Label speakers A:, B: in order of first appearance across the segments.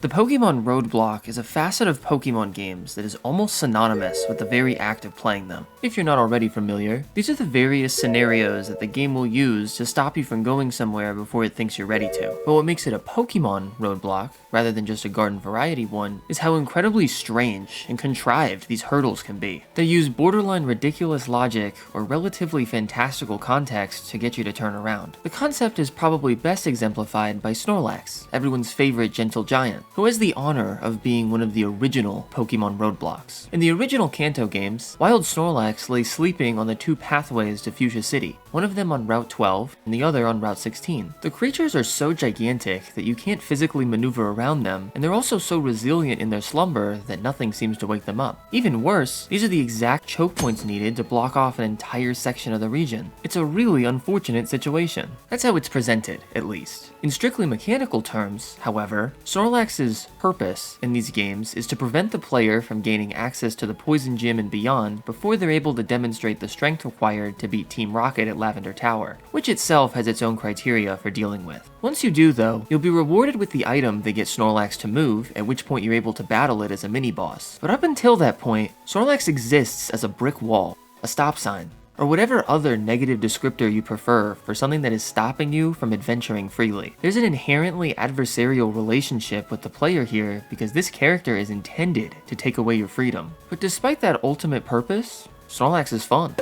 A: The Pokemon Roadblock is a facet of Pokemon games that is almost synonymous with the very act of playing them. If you're not already familiar, these are the various scenarios that the game will use to stop you from going somewhere before it thinks you're ready to. But what makes it a Pokemon Roadblock, rather than just a garden variety one, is how incredibly strange and contrived these hurdles can be. They use borderline ridiculous logic or relatively fantastical context to get you to turn around. The concept is probably best exemplified by Snorlax, everyone's favorite gentle giant, who has the honor of being one of the original Pokemon Roadblocks. In the original Kanto games, Wild Snorlax lay sleeping on the two pathways to Fuchsia City, one of them on Route 12 and the other on Route 16. The creatures are so gigantic that you can't physically maneuver around them, and they're also so resilient in their slumber that nothing seems to wake them up. Even worse, these are the exact choke points needed to block off an entire section of the region. It's a really unfortunate situation. That's how it's presented, at least. In strictly mechanical terms, however, Snorlax's purpose in these games is to prevent the player from gaining access to the Poison Gym and beyond before they're able to demonstrate the strength required to beat Team Rocket at Lavender Tower, which itself has its own criteria for dealing with. Once you do though, you'll be rewarded with the item that gets Snorlax to move, at which point you're able to battle it as a mini-boss. But up until that point, Snorlax exists as a brick wall, a stop sign, or whatever other negative descriptor you prefer for something that is stopping you from adventuring freely. There's an inherently adversarial relationship with the player here because this character is intended to take away your freedom. But despite that ultimate purpose, Snorlax is fun.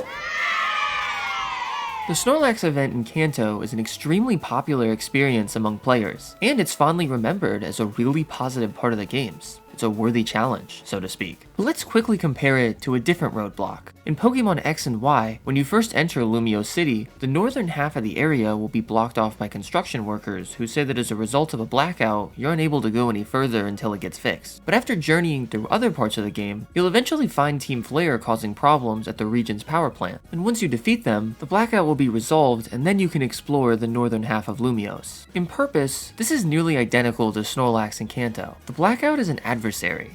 A: The Snorlax event in Kanto is an extremely popular experience among players, and it's fondly remembered as a really positive part of the games. It's a worthy challenge, so to speak. But let's quickly compare it to a different roadblock. In Pokemon X and Y, when you first enter Lumio City, the northern half of the area will be blocked off by construction workers who say that as a result of a blackout, you're unable to go any further until it gets fixed. But after journeying through other parts of the game, you'll eventually find Team Flare causing problems at the region's power plant. And once you defeat them, the blackout will be resolved and then you can explore the northern half of Lumios. In purpose, this is nearly identical to Snorlax and Kanto. The blackout is an adversary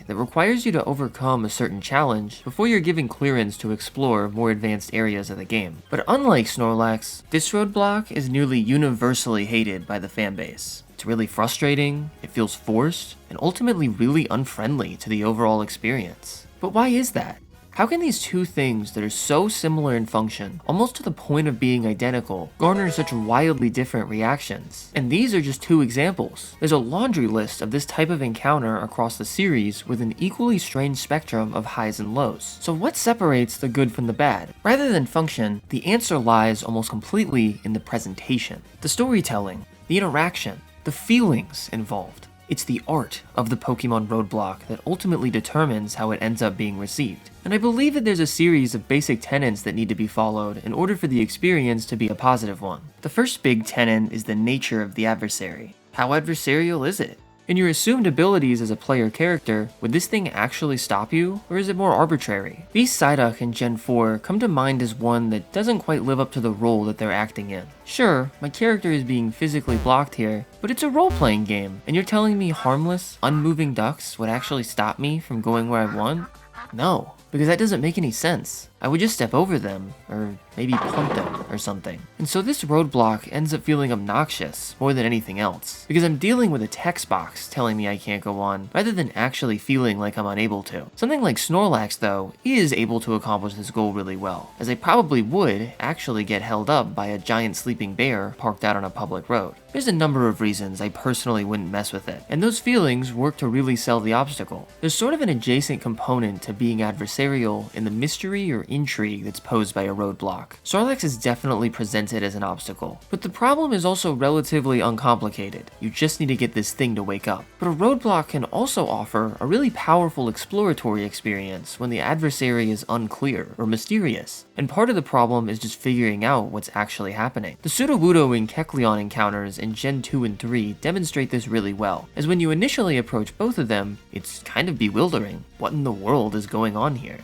A: that requires you to overcome a certain challenge before you're given clearance to explore more advanced areas of the game. But unlike Snorlax, this roadblock is nearly universally hated by the fanbase. It's really frustrating, it feels forced, and ultimately really unfriendly to the overall experience. But why is that? How can these two things that are so similar in function, almost to the point of being identical, garner such wildly different reactions? And these are just two examples. There's a laundry list of this type of encounter across the series with an equally strange spectrum of highs and lows. So what separates the good from the bad? Rather than function, the answer lies almost completely in the presentation, the storytelling, the interaction, the feelings involved. It's the art of the Pokemon Roadblock that ultimately determines how it ends up being received. And I believe that there's a series of basic tenets that need to be followed in order for the experience to be a positive one. The first big tenet is the nature of the adversary. How adversarial is it? In your assumed abilities as a player character, would this thing actually stop you, or is it more arbitrary? These Psyduck in Gen 4 come to mind as one that doesn't quite live up to the role that they're acting in. Sure, my character is being physically blocked here, but it's a role-playing game, and you're telling me harmless, unmoving ducks would actually stop me from going where I want? No, because that doesn't make any sense. I would just step over them, or maybe punt them or something. And so this roadblock ends up feeling obnoxious more than anything else, because I'm dealing with a text box telling me I can't go on, rather than actually feeling like I'm unable to. Something like Snorlax, though, is able to accomplish this goal really well, as I probably would actually get held up by a giant sleeping bear parked out on a public road. There's a number of reasons I personally wouldn't mess with it, and those feelings work to really sell the obstacle. There's sort of an adjacent component to being adversarial in the mystery or intrigue that's posed by a roadblock. Snorlax is definitely presented as an obstacle, but the problem is also relatively uncomplicated. You just need to get this thing to wake up. But a roadblock can also offer a really powerful exploratory experience when the adversary is unclear or mysterious, and part of the problem is just figuring out what's actually happening. The Sudowoodo and Kecleon encounters in Gen 2 and 3 demonstrate this really well, as when you initially approach both of them, it's kind of bewildering. What in the world is going on here?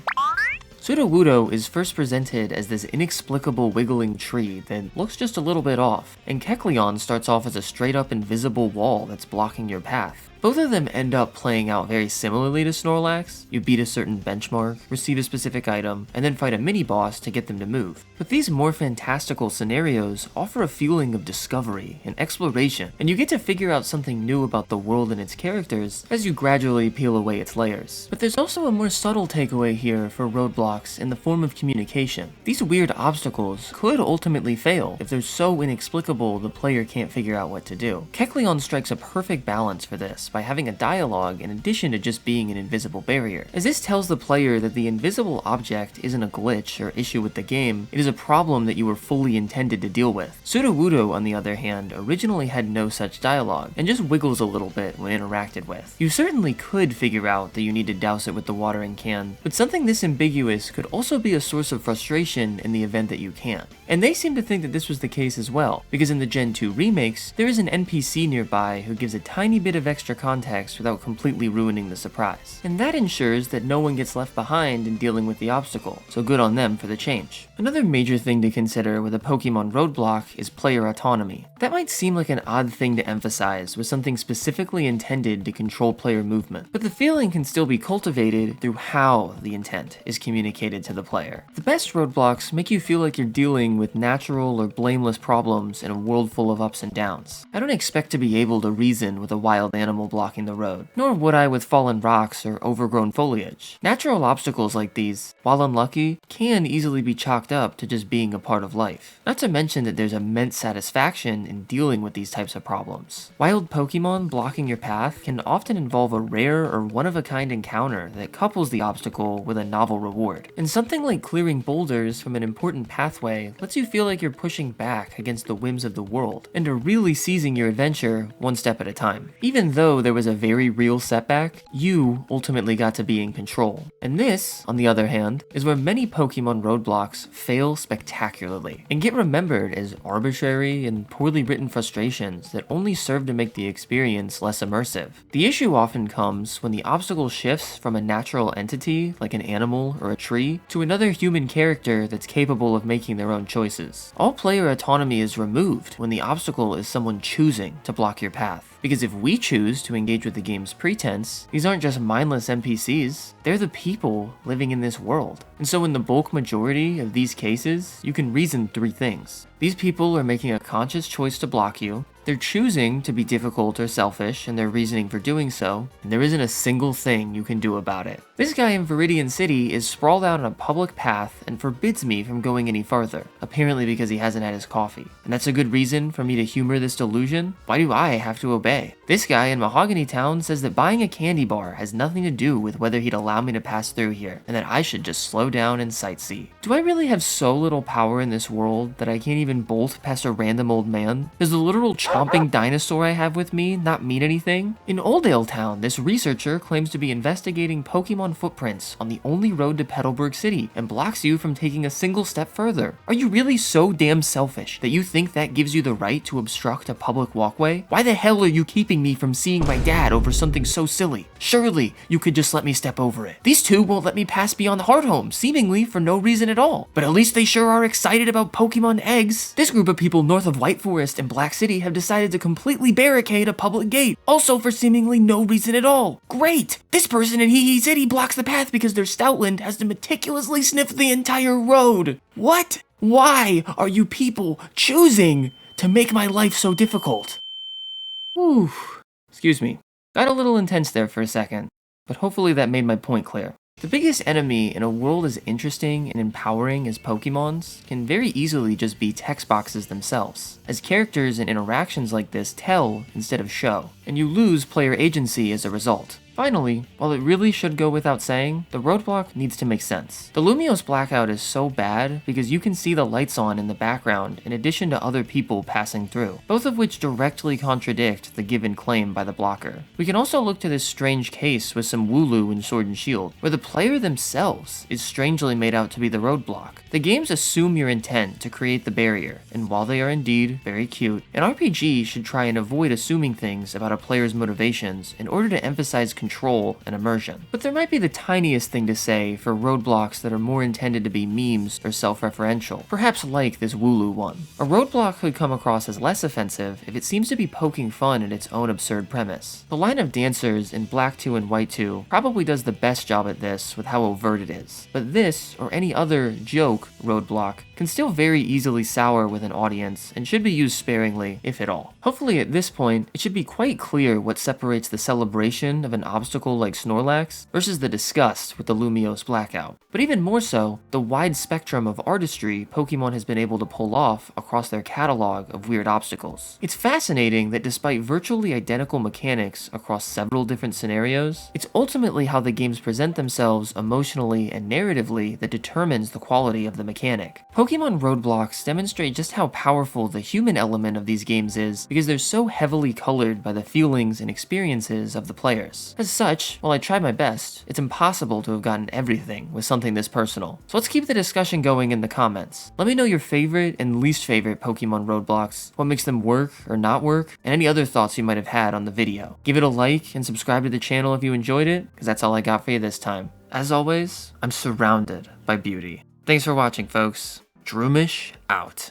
A: Sudowoodo is first presented as this inexplicable wiggling tree that looks just a little bit off, and Kecleon starts off as a straight up invisible wall that's blocking your path. Both of them end up playing out very similarly to Snorlax. You beat a certain benchmark, receive a specific item, and then fight a mini-boss to get them to move. But these more fantastical scenarios offer a feeling of discovery and exploration, and you get to figure out something new about the world and its characters as you gradually peel away its layers. But there's also a more subtle takeaway here for roadblocks in the form of communication. These weird obstacles could ultimately fail if they're so inexplicable the player can't figure out what to do. Kecleon strikes a perfect balance for this by having a dialogue in addition to just being an invisible barrier, as this tells the player that the invisible object isn't a glitch or issue with the game, it is a problem that you were fully intended to deal with. Sudowoodo, on the other hand, originally had no such dialogue, and just wiggles a little bit when interacted with. You certainly could figure out that you need to douse it with the watering can, but something this ambiguous could also be a source of frustration in the event that you can't. And they seem to think that this was the case as well, because in the Gen 2 remakes, there is an NPC nearby who gives a tiny bit of extra context without completely ruining the surprise. And that ensures that no one gets left behind in dealing with the obstacle, so good on them for the change. Another major thing to consider with a Pokemon Roadblock is player autonomy. That might seem like an odd thing to emphasize with something specifically intended to control player movement, but the feeling can still be cultivated through how the intent is communicated to the player. The best roadblocks make you feel like you're dealing with natural or blameless problems in a world full of ups and downs. I don't expect to be able to reason with a wild animal blocking the road, nor would I with fallen rocks or overgrown foliage. Natural obstacles like these, while unlucky, can easily be chalked up to just being a part of life. Not to mention that there's immense satisfaction in dealing with these types of problems. Wild Pokemon blocking your path can often involve a rare or one-of-a-kind encounter that couples the obstacle with a novel reward. And something like clearing boulders from an important pathway lets you feel like you're pushing back against the whims of the world, and are really seizing your adventure one step at a time. Even though there was a very real setback, you ultimately got to be in control. And this, on the other hand, is where many Pokemon roadblocks fail spectacularly, and get remembered as arbitrary and poorly written frustrations that only serve to make the experience less immersive. The issue often comes when the obstacle shifts from a natural entity, like an animal or a tree, to another human character that's capable of making their own choices. All player autonomy is removed when the obstacle is someone choosing to block your path. Because if we choose to engage with the game's pretense, these aren't just mindless NPCs, they're the people living in this world. And so in the bulk majority of these cases, you can reason three things. These people are making a conscious choice to block you, they're choosing to be difficult or selfish and they're reasoning for doing so, and there isn't a single thing you can do about it. This guy in Viridian City is sprawled out on a public path and forbids me from going any farther, apparently because he hasn't had his coffee. And that's a good reason for me to humor this delusion? Why do I have to obey? This guy in Mahogany Town says that buying a candy bar has nothing to do with whether he'd allow me to pass through here, and that I should just slow down and sightsee. Do I really have so little power in this world that I can't even bolt past a random old man? Does the literal chomping dinosaur I have with me not mean anything? In Oldale Town, this researcher claims to be investigating Pokemon footprints on the only road to Petalburg City and blocks you from taking a single step further. Are you really so damn selfish that you think that gives you the right to obstruct a public walkway? Why the hell are you keeping me from seeing my dad over something so silly? Surely you could just let me step over it. These two won't let me pass beyond the Heart Home, seemingly for no reason at all. But at least they sure are excited about Pokemon eggs. This group of people north of White Forest and Black City have decided to completely barricade a public gate, also for seemingly no reason at all. Great! This person in Hee Hee City blocks the path because their Stoutland has to meticulously sniff the entire road. What? Why are you people choosing to make my life so difficult? Whew. Excuse me. Got a little intense there for a second, but hopefully that made my point clear. The biggest enemy in a world as interesting and empowering as Pokemon's can very easily just be text boxes themselves, as characters and interactions like this tell instead of show, and you lose player agency as a result. Finally, while it really should go without saying, the roadblock needs to make sense. The Lumiose blackout is so bad because you can see the lights on in the background in addition to other people passing through, both of which directly contradict the given claim by the blocker. We can also look to this strange case with some Wooloo in Sword and Shield, where the player themselves is strangely made out to be the roadblock. The games assume your intent to create the barrier, and while they are indeed very cute, an RPG should try and avoid assuming things about a player's motivations in order to emphasize control control and immersion. But there might be the tiniest thing to say for roadblocks that are more intended to be memes or self-referential, perhaps like this Wooloo one. A roadblock could come across as less offensive if it seems to be poking fun at its own absurd premise. The line of dancers in Black 2 and White 2 probably does the best job at this with how overt it is, but this, or any other joke roadblock, can still very easily sour with an audience and should be used sparingly, if at all. Hopefully at this point, it should be quite clear what separates the celebration of an obstacle like Snorlax versus the disgust with the Lumiose Blackout. But even more so, the wide spectrum of artistry Pokemon has been able to pull off across their catalog of weird obstacles. It's fascinating that despite virtually identical mechanics across several different scenarios, it's ultimately how the games present themselves emotionally and narratively that determines the quality of the mechanic. Pokemon Roadblocks demonstrate just how powerful the human element of these games is because they're so heavily colored by the feelings and experiences of the players. As such, while I tried my best, it's impossible to have gotten everything with something this personal. So let's keep the discussion going in the comments. Let me know your favorite and least favorite Pokemon Roadblocks, what makes them work or not work, and any other thoughts you might have had on the video. Give it a like and subscribe to the channel if you enjoyed it, because that's all I got for you this time. As always, I'm surrounded by beauty. Thanks for watching, folks. Droomish out.